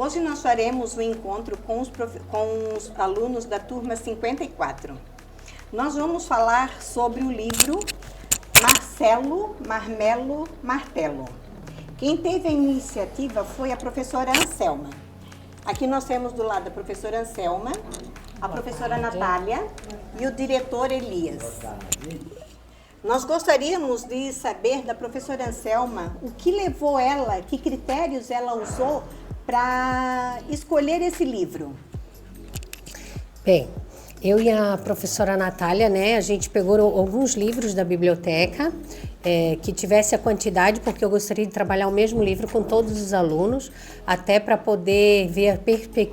Hoje nós faremos um encontro com os alunos da turma 54. Nós vamos falar sobre o livro Marcelo, Marmelo, Martelo. Quem teve a iniciativa foi a professora Anselma. Aqui nós temos do lado a professora Anselma, a professora Natália e o diretor Elias. Nós gostaríamos de saber da professora Anselma o que levou ela, que critérios ela usou para escolher esse livro. Bem, eu e a professora Natália, né, a gente pegou alguns livros da biblioteca que tivesse a quantidade, porque eu gostaria de trabalhar o mesmo livro com todos os alunos, até para poder ver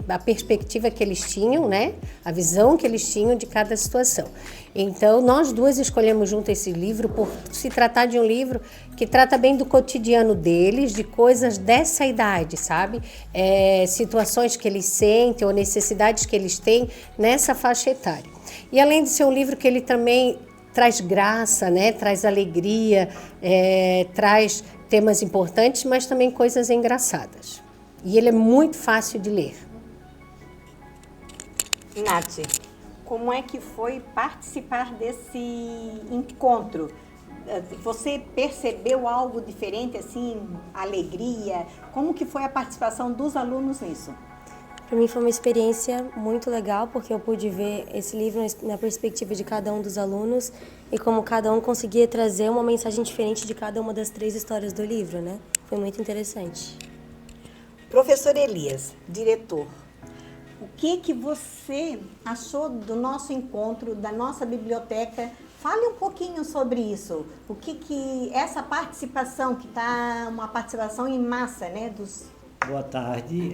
a perspectiva que eles tinham, né, a visão que eles tinham de cada situação. Então, nós duas escolhemos junto esse livro por se tratar de um livro que trata bem do cotidiano deles, de coisas dessa idade, sabe? Situações que eles sentem ou necessidades que eles têm nessa faixa etária. E além de ser um livro que ele também traz graça, né? Traz alegria, traz temas importantes, mas também coisas engraçadas. E ele é muito fácil de ler. Nath, como é que foi participar desse encontro? Você percebeu algo diferente, assim, alegria? Como que foi a participação dos alunos nisso? Para mim foi uma experiência muito legal, porque eu pude ver esse livro na perspectiva de cada um dos alunos e como cada um conseguia trazer uma mensagem diferente de cada uma das 3 histórias do livro, né? Foi muito interessante. Professor Elias, diretor, o que você achou do nosso encontro, da nossa biblioteca? Fale um pouquinho sobre isso. O que essa participação, que está uma participação em massa, né, dos... Boa tarde,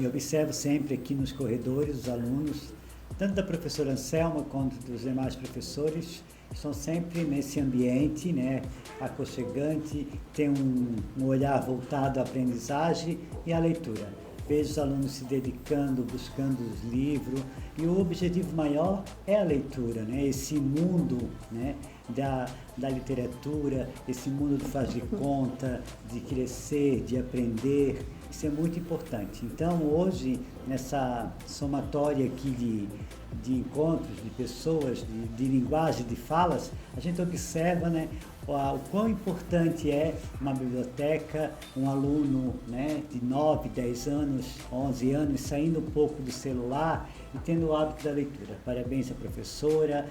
eu observo sempre aqui nos corredores os alunos, tanto da professora Anselma quanto dos demais professores, estão sempre nesse ambiente, né, aconchegante, tem um olhar voltado à aprendizagem e à leitura. Vejo os alunos se dedicando, buscando os livros, e o objetivo maior é a leitura, né, esse mundo, né, da literatura, esse mundo do faz de conta, de crescer, de aprender. Isso é muito importante. Então, hoje, nessa somatória aqui de encontros, de pessoas, de linguagem, de falas, a gente observa, né, o quão importante é uma biblioteca, um aluno, né, de 9, 10 anos, 11 anos, saindo um pouco do celular e tendo o hábito da leitura. Parabéns à professora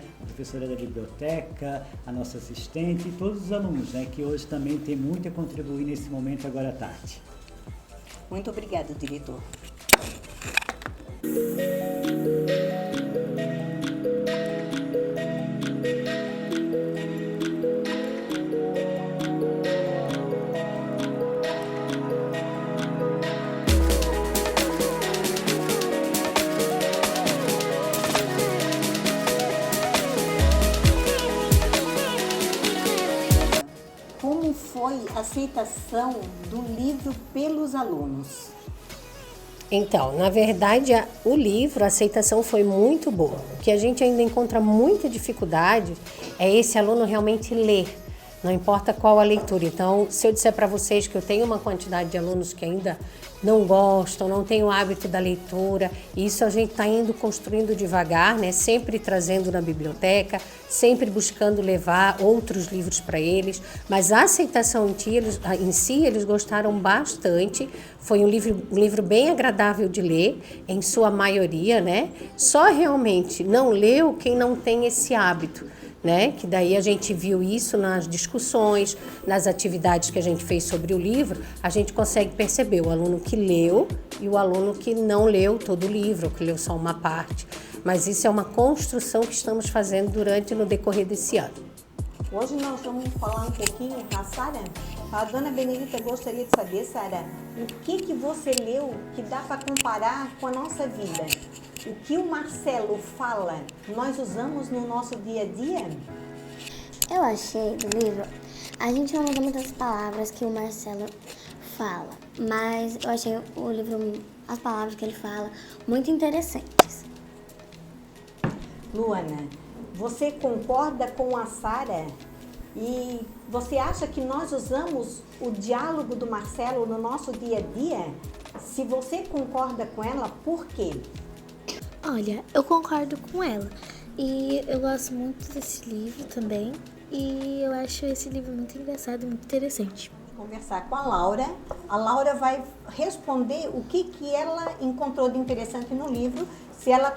da biblioteca, a nossa assistente e todos os alunos, né, que hoje também tem muito a contribuir nesse momento agora à tarde. Muito obrigada, diretor. Como foi a aceitação do livro pelos alunos? Então, na verdade, o livro, a aceitação foi muito boa. O que a gente ainda encontra muita dificuldade é esse aluno realmente ler, não importa qual a leitura. Então, se eu disser para vocês que eu tenho uma quantidade de alunos que ainda não gostam, não têm o hábito da leitura, isso a gente está indo construindo devagar, né? Sempre trazendo na biblioteca, sempre buscando levar outros livros para eles, mas a aceitação em si, eles gostaram bastante. Foi um livro bem agradável de ler, em sua maioria, né? Só realmente não leu quem não tem esse hábito, né? Que daí a gente viu isso nas discussões, nas atividades que a gente fez sobre o livro, a gente consegue perceber o aluno que leu e o aluno que não leu todo o livro, que leu só uma parte. Mas isso é uma construção que estamos fazendo no decorrer desse ano. Hoje nós vamos falar um pouquinho com a Sara. A dona Benedita gostaria de saber, Sara, o que você leu que dá para comparar com a nossa vida? O que o Marcelo fala, nós usamos no nosso dia a dia? Eu achei do livro, a gente não usa muitas palavras que o Marcelo fala, mas eu achei o livro, as palavras que ele fala, muito interessantes. Luana, você concorda com a Sara? E você acha que nós usamos o diálogo do Marcelo no nosso dia a dia? Se você concorda com ela, por quê? Olha, eu concordo com ela. E eu gosto muito desse livro também. E eu acho esse livro muito engraçado e muito interessante. Conversar com a Laura. A Laura vai responder o que ela encontrou de interessante no livro, se ela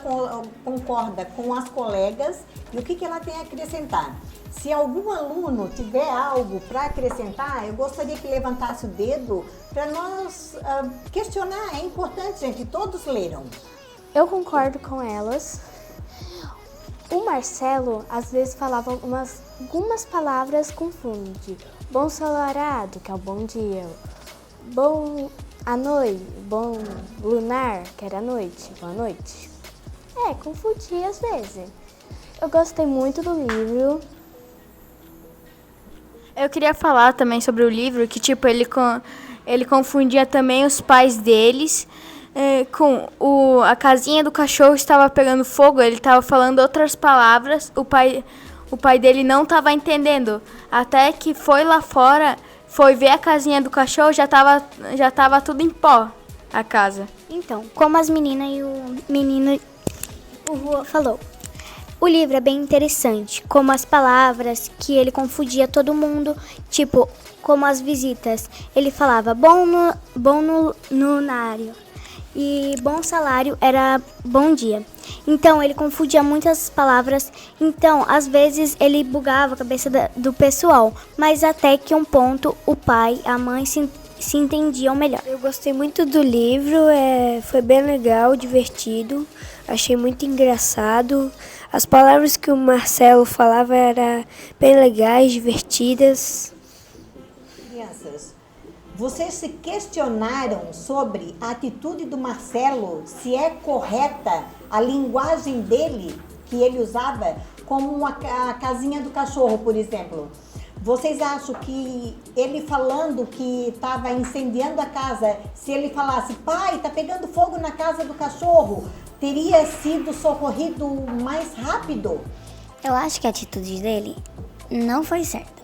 concorda com as colegas e o que ela tem a acrescentar. Se algum aluno tiver algo para acrescentar, eu gostaria que levantasse o dedo para nós questionar. É importante, gente, todos leram. Eu concordo com elas. O Marcelo, às vezes, falava algumas palavras confunde. Bom ensolarado, que é o bom dia. Bom à noite, bom lunar, que era a noite, boa noite. Confundia às vezes. Eu gostei muito do livro. Eu queria falar também sobre o livro, que tipo, ele confundia também os pais deles com a casinha do cachorro estava pegando fogo, ele estava falando outras palavras, o pai dele não estava entendendo, até que foi lá fora, foi ver a casinha do cachorro, já tava tudo em pó, a casa. Então, como as meninas e o menino falou, o livro é bem interessante, como as palavras que ele confundia todo mundo, tipo, como as visitas. Ele falava bom lunário e bom salário era bom dia. Então, ele confundia muitas palavras, então, às vezes, ele bugava a cabeça do pessoal, mas até que um ponto, o pai e a mãe se entendiam melhor. Eu gostei muito do livro, foi bem legal, divertido, achei muito engraçado. As palavras que o Marcelo falava eram bem legais, divertidas. Crianças, vocês se questionaram sobre a atitude do Marcelo, se é correta a linguagem dele, que ele usava, como a casinha do cachorro, por exemplo? Vocês acham que ele falando que estava incendiando a casa, se ele falasse, pai, está pegando fogo na casa do cachorro, teria sido socorrido mais rápido? Eu acho que a atitude dele não foi certa.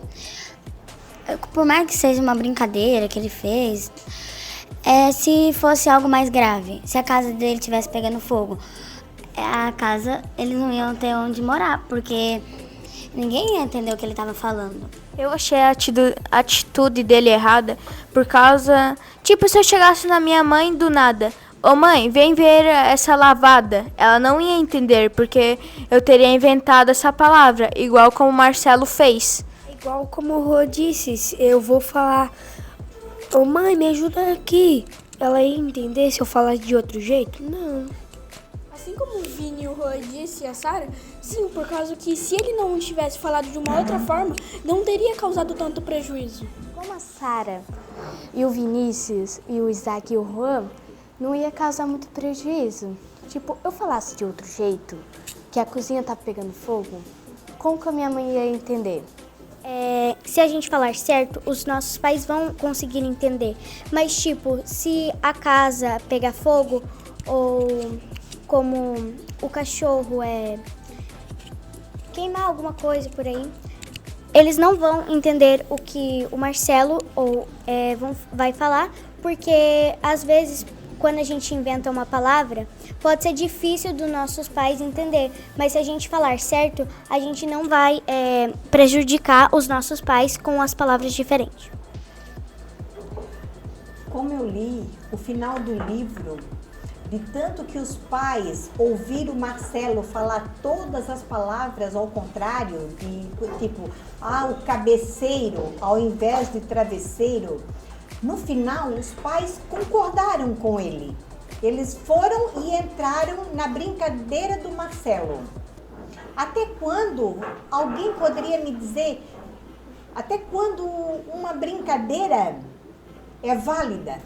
Por mais que seja uma brincadeira que ele fez, se fosse algo mais grave, se a casa dele estivesse pegando fogo, a casa, eles não iam ter onde morar, porque ninguém ia entender o que ele estava falando. Eu achei a atitude dele errada por causa... Tipo, se eu chegasse na minha mãe do nada, ô mãe, vem ver essa lavada. Ela não ia entender, porque eu teria inventado essa palavra, igual como o Marcelo fez. Igual como o Rô disse, eu vou falar, ô mãe, me ajuda aqui. Ela ia entender se eu falar de outro jeito? Não. Assim como o Vini e o Rô disse e a Sara, sim, por causa que se ele não tivesse falado de uma outra forma, não teria causado tanto prejuízo. Como a Sara e o Vinícius e o Isaac e o Juan, não ia causar muito prejuízo. Tipo, eu falasse de outro jeito, que a cozinha tá pegando fogo, como que a minha mãe ia entender? Se a gente falar certo, os nossos pais vão conseguir entender. Mas, tipo, se a casa pegar fogo, ou como o cachorro queimar alguma coisa por aí, eles não vão entender o que o Marcelo vai falar, porque às vezes quando a gente inventa uma palavra, pode ser difícil dos nossos pais entender, mas se a gente falar certo, a gente não vai prejudicar os nossos pais com as palavras diferentes. Como eu li o final do livro, de tanto que os pais ouviram o Marcelo falar todas as palavras ao contrário, tipo, o cabeceiro ao invés de travesseiro, no final os pais concordaram com ele. Eles foram e entraram na brincadeira do Marcelo. Até quando alguém poderia me dizer, até quando uma brincadeira é válida?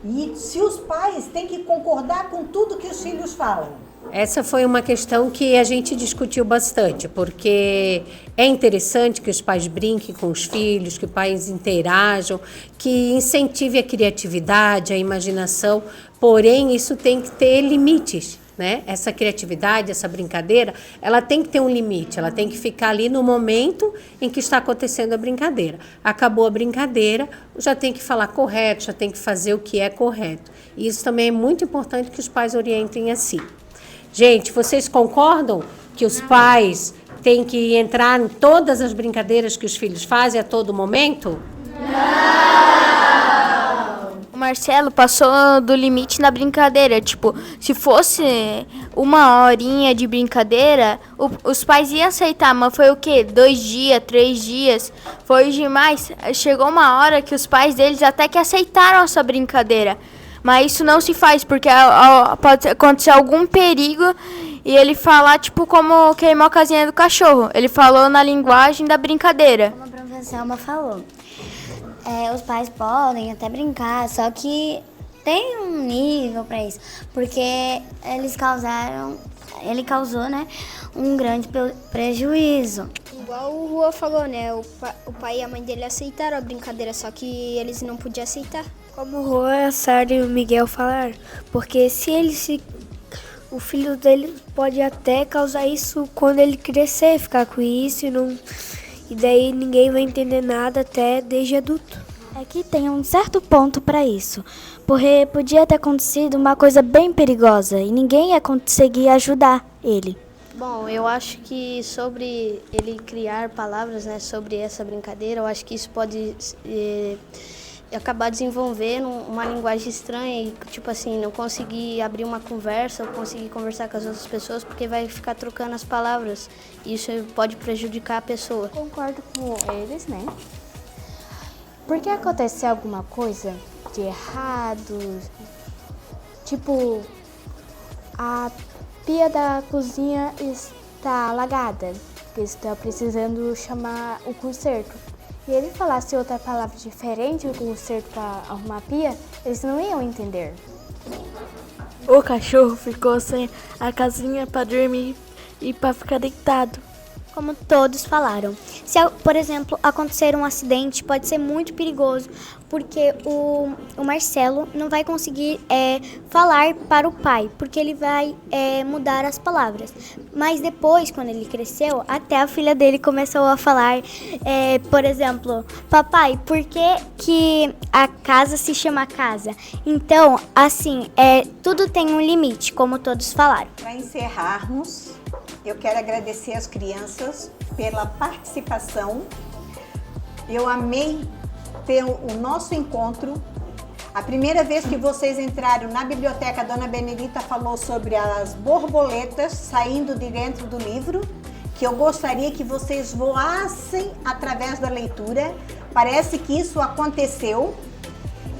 E se os pais têm que concordar com tudo que os filhos falam? Essa foi uma questão que a gente discutiu bastante, porque é interessante que os pais brinquem com os filhos, que os pais interajam, que incentive a criatividade, a imaginação, porém isso tem que ter limites. né? Essa criatividade, essa brincadeira, ela tem que ter um limite, ela tem que ficar ali no momento em que está acontecendo a brincadeira. Acabou a brincadeira, já tem que falar correto, já tem que fazer o que é correto. E isso também é muito importante que os pais orientem assim. Gente, vocês concordam que os pais têm que entrar em todas as brincadeiras que os filhos fazem a todo momento? O Marcelo passou do limite na brincadeira. Tipo, se fosse 1 horinha de brincadeira, os pais iam aceitar. Mas foi o quê? 2 dias, 3 dias? Foi demais. Chegou uma hora que os pais deles até que aceitaram essa brincadeira. Mas isso não se faz, porque pode acontecer algum perigo e ele falar, tipo, como queimou a casinha do cachorro. Ele falou na linguagem da brincadeira. Como a professora Selma falou, os pais podem até brincar, só que tem um nível para isso, porque ele causou, né, um grande prejuízo. Igual o Rua falou, né, o pai e a mãe dele aceitaram a brincadeira, só que eles não podiam aceitar. Como o Rua, a Sara e o Miguel falaram, porque o filho dele pode até causar isso quando ele crescer, ficar com isso e daí ninguém vai entender nada até desde adulto. É que tem um certo ponto para isso, porque podia ter acontecido uma coisa bem perigosa e ninguém ia conseguir ajudar ele. Bom, eu acho que sobre ele criar palavras, né, sobre essa brincadeira, eu acho que isso pode acabar desenvolvendo uma linguagem estranha e, tipo assim, não conseguir abrir uma conversa ou conseguir conversar com as outras pessoas porque vai ficar trocando as palavras. E isso pode prejudicar a pessoa. Concordo com eles, né? Porque aconteceu alguma coisa de errado, tipo, a pia da cozinha está alagada, eles estão precisando chamar o conserto. E ele falasse outra palavra diferente do conserto para arrumar a pia, eles não iam entender. O cachorro ficou sem a casinha para dormir e para ficar deitado. Como todos falaram. Se, por exemplo, acontecer um acidente, pode ser muito perigoso, porque o Marcelo não vai conseguir falar para o pai, porque ele vai mudar as palavras. Mas depois, quando ele cresceu, até a filha dele começou a falar, por exemplo, papai, por que a casa se chama casa? Então, assim, tudo tem um limite, como todos falaram. Para encerrarmos, eu quero agradecer às crianças pela participação. Eu amei ter o nosso encontro. A primeira vez que vocês entraram na biblioteca, a dona Benedita falou sobre as borboletas saindo de dentro do livro, que eu gostaria que vocês voassem através da leitura. Parece que isso aconteceu.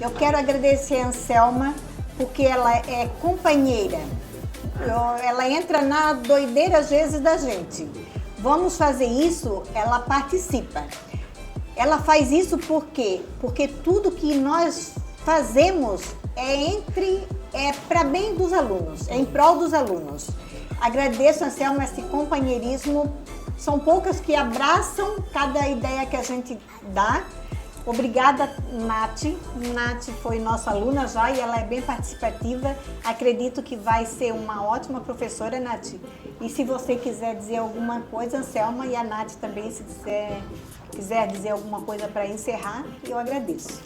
Eu quero agradecer a Anselma, porque ela é companheira. Ela entra na doideira às vezes da gente. Vamos fazer isso, ela participa. Ela faz isso por quê? Porque tudo que nós fazemos é para bem dos alunos, é em prol dos alunos. Agradeço, Anselma, esse companheirismo. São poucas que abraçam cada ideia que a gente dá. Obrigada, Nath. Nath foi nossa aluna já e ela é bem participativa. Acredito que vai ser uma ótima professora, Nath. E se você quiser dizer alguma coisa, Anselma e a Nath também, se quiser dizer alguma coisa para encerrar, eu agradeço.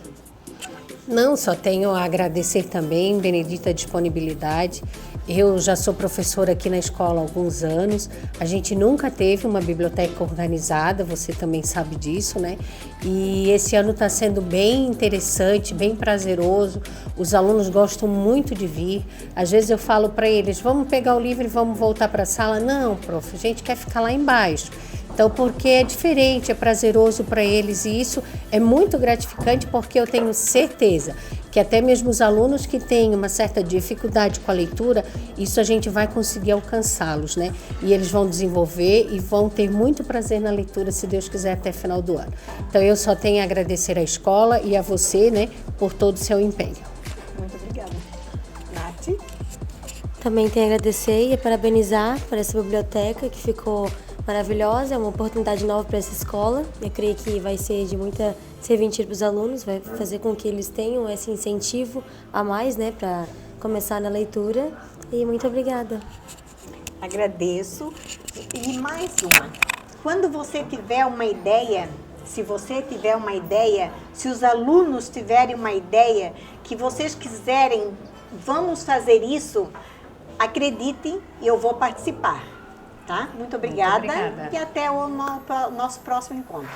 Não, só tenho a agradecer também, Benedita, a disponibilidade. Eu já sou professora aqui na escola há alguns anos. A gente nunca teve uma biblioteca organizada, você também sabe disso, né? E esse ano está sendo bem interessante, bem prazeroso. Os alunos gostam muito de vir. Às vezes eu falo para eles, vamos pegar o livro e vamos voltar para a sala. Não, prof, a gente quer ficar lá embaixo. Então, porque é diferente, é prazeroso para eles e isso é muito gratificante porque eu tenho certeza que até mesmo os alunos que têm uma certa dificuldade com a leitura, isso a gente vai conseguir alcançá-los, né? E eles vão desenvolver e vão ter muito prazer na leitura, se Deus quiser, até final do ano. Então, eu só tenho a agradecer à escola e a você, né, por todo o seu empenho. Muito obrigada. Nath? Também tenho a agradecer e a parabenizar por essa biblioteca que ficou maravilhosa, é uma oportunidade nova para essa escola. Eu creio que vai ser de muita serventia para os alunos, vai fazer com que eles tenham esse incentivo a mais, né, para começar na leitura. E muito obrigada. Agradeço. E mais uma. Quando você tiver uma ideia, se você tiver uma ideia, se os alunos tiverem uma ideia que vocês quiserem, vamos fazer isso, acreditem e eu vou participar. Tá? Muito obrigada. Muito obrigada. E até o nosso próximo encontro.